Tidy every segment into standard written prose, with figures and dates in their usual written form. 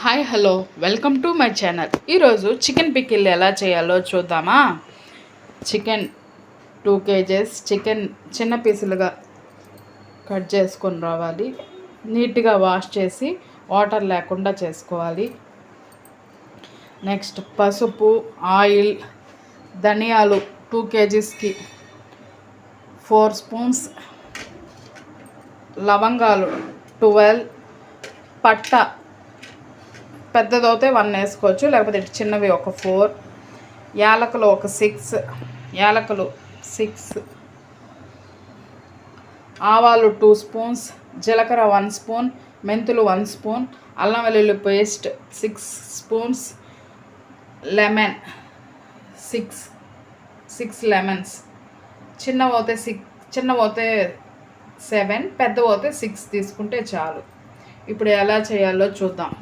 Hi hello welcome to my channel. ఈరోజు chicken pickle ఎలా చేయాలో చూద్దామా. చికెన్ 2 kgs చికెన్ చిన్న పీసులుగా కట్ చేసుకొని రావాలి. నీట్గా వాష్ చేసి వాటర్ లేకుండా చేసుకోవాలి. నెక్స్ట్ పసుపు, ఆయిల్, ధనియాలు 2 kgsకి 4 స్పూన్స్, లవంగాలు 12, పట్ట పెద్దదైతే 1 వేసుకోవచ్చు, లేకపోతే చిన్నవి ఒక 4, యాలకులు ఒక 6, ఆవాలు 2 స్పూన్స్, జీలకర్ర 1 స్పూన్, మెంతులు 1 స్పూన్, అల్లం వెల్లుల్లి పేస్ట్ 6 స్పూన్స్, లెమన్ 6 లెమన్స్. చిన్నవైతే 7, పెద్దవైతే 6 తీసుకుంటే చాలు. ఇప్పుడు ఎలా చేయాలో చూద్దాం.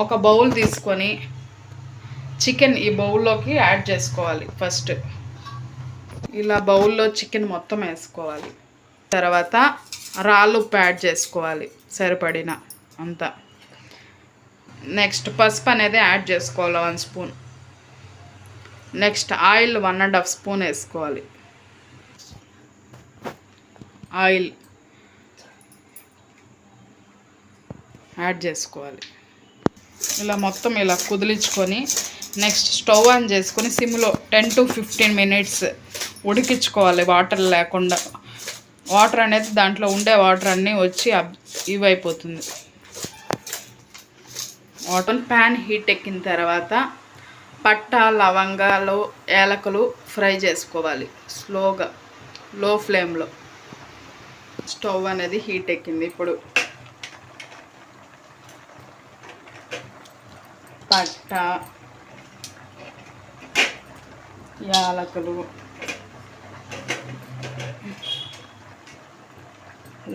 ఒక బౌల్ తీసుకొని చికెన్ ఈ బౌల్లోకి యాడ్ చేసుకోవాలి. ఫస్ట్ ఇలా బౌల్లో చికెన్ మొత్తం వేసుకోవాలి. తర్వాత రాళ్ళు యాడ్ చేసుకోవాలి సరిపడిన అంత. నెక్స్ట్ పసుపు అనేది యాడ్ చేసుకోవాలి 1 స్పూన్. నెక్స్ట్ ఆయిల్ 1.5 స్పూన్ వేసుకోవాలి. ఆయిల్ యాడ్ చేసుకోవాలి. ఇలా మొత్తం ఇలా కుదిలించుకొని నెక్స్ట్ స్టవ్ ఆన్ చేసుకొని సిమ్లో 10 to 15 మినిట్స్ ఉడికించుకోవాలి. వాటర్ లేకుండా. వాటర్ అనేది దాంట్లో ఉండే వాటర్ అన్నీ వచ్చి ఇవైపోతుంది. వాటర్ ప్యాన్ హీట్ ఎక్కిన తర్వాత పట్ట, లవంగాలు, యాలకులు ఫ్రై చేసుకోవాలి స్లోగా, లో ఫ్లేమ్లో. స్టవ్ అనేది హీట్ ఎక్కింది. ఇప్పుడు పట్ట, యాలకులు,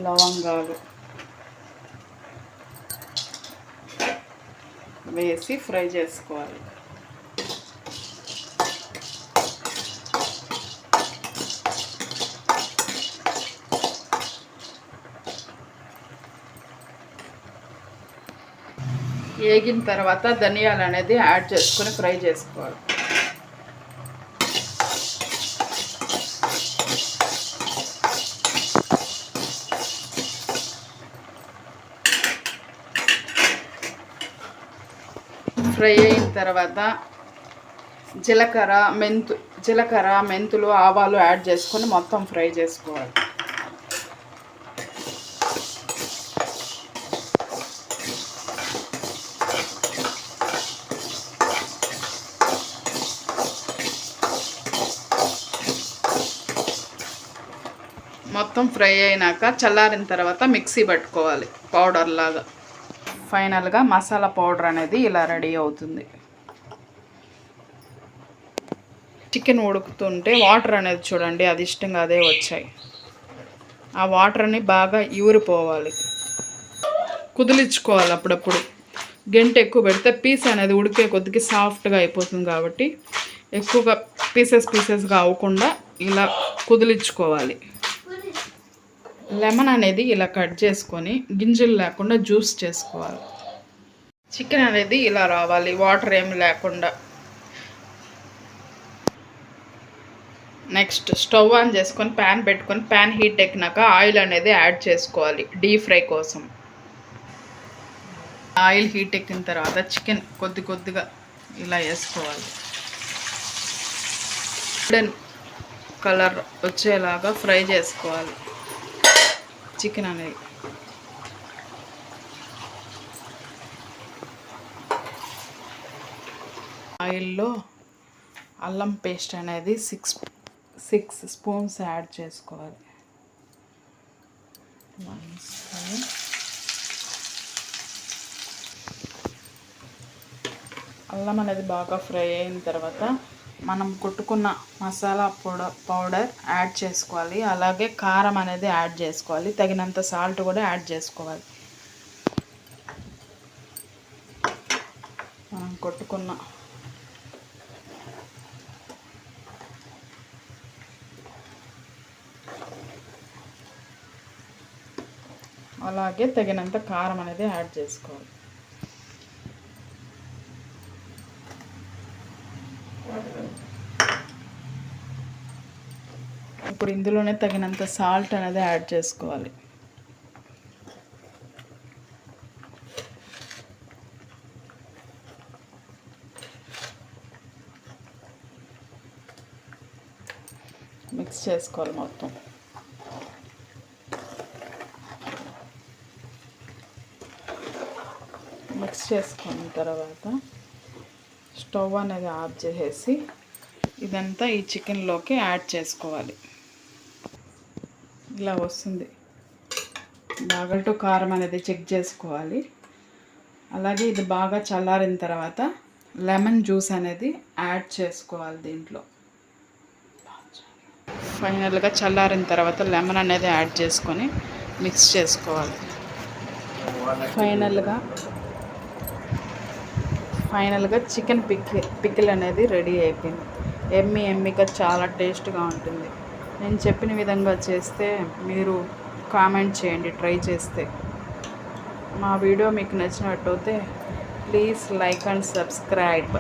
లవంగాలు వేసి ఫ్రై చేసుకోవాలి. వేగిన తర్వాత ధనియాలు అనేది యాడ్ చేసుకొని ఫ్రై చేసుకోవాలి. ఫ్రై అయిన తర్వాత జీలకర్ర, మెంతులు, ఆవాలు యాడ్ చేసుకొని మొత్తం ఫ్రై చేసుకోవాలి. మొత్తం ఫ్రై అయినాక చల్లారిన తర్వాత మిక్సీ పట్టుకోవాలి పౌడర్ లాగా. ఫైనల్గా మసాలా పౌడర్ అనేది ఇలా రెడీ అవుతుంది. చికెన్ ఉడుకుతుంటే వాటర్ అనేది చూడండి, అది ఇష్టంగా అదే వచ్చాయి. ఆ వాటర్ని బాగా ఊరిపోవాలి, కుదిలించుకోవాలి. అప్పుడప్పుడు గంట ఎక్కువ పెడితే పీస్ అనేది ఉడికే కొద్దిగా సాఫ్ట్గా అయిపోతుంది. కాబట్టి ఎక్కువగా పీసెస్గా అవ్వకుండా ఇలా కుదిలించుకోవాలి. లెమన్ అనేది ఇలా కట్ చేసుకొని గింజలు లేకుండా జ్యూస్ చేసుకోవాలి. చికెన్ అనేది ఇలా రావాలి, వాటర్ ఏమి లేకుండా. నెక్స్ట్ స్టవ్ ఆన్ చేసుకొని ప్యాన్ పెట్టుకొని ప్యాన్ హీట్ ఎక్కినాక ఆయిల్ అనేది యాడ్ చేసుకోవాలి డీప్ ఫ్రై కోసం. ఆయిల్ హీట్ ఎక్కిన తర్వాత చికెన్ కొద్దిగా ఇలా వేసుకోవాలి. గోల్డెన్ కలర్ వచ్చేలాగా ఫ్రై చేసుకోవాలి చికెన్ అనేది. ఆయిల్లో అల్లం పేస్ట్ అనేది 6 స్పూన్స్ యాడ్ చేసుకోవాలి. 1 స్పూన్. అల్లం అనేది బాగా ఫ్రై అయిన తర్వాత మనం కొట్టుకున్న మసాలా పౌడర్ యాడ్ చేసుకోవాలి. అలాగే కారం అనేది యాడ్ చేసుకోవాలి. తగినంత సాల్ట్ కూడా యాడ్ చేసుకోవాలి. మనం కొట్టుకున్న అలాగే తగినంత కారం అనేది యాడ్ చేసుకోవాలి. ఇప్పుడు ఇందులోనే తగినంత సాల్ట్ అనేది యాడ్ చేసుకోవాలి. మిక్స్ చేసుకోవాలి మొత్తం. మిక్స్ చేసుకున్న తర్వాత స్టవ్ అనేది ఆఫ్ చేసేసి ఇదంతా ఈ చికెన్లోకి యాడ్ చేసుకోవాలి. ఇలా వస్తుంది. బాగా కారం అనేది చెక్ చేసుకోవాలి. అలాగే ఇది బాగా చల్లారిన తర్వాత లెమన్ జ్యూస్ అనేది యాడ్ చేసుకోవాలి దీంట్లో. ఫైనల్గా చల్లారిన తర్వాత లెమన్ అనేది యాడ్ చేసుకొని మిక్స్ చేసుకోవాలి. ఫైనల్గా చికెన్ పికిల్ అనేది రెడీ అయిపోయింది. ఎమ్మిగా చాలా టేస్ట్గా ఉంటుంది. నేను చెప్పిన విధంగా చేస్తే మీరు కామెంట్ చేయండి ట్రై చేస్తే. మా వీడియో మీకు నచ్చినట్టయితే ప్లీజ్ లైక్ అండ్ సబ్స్క్రైబ్.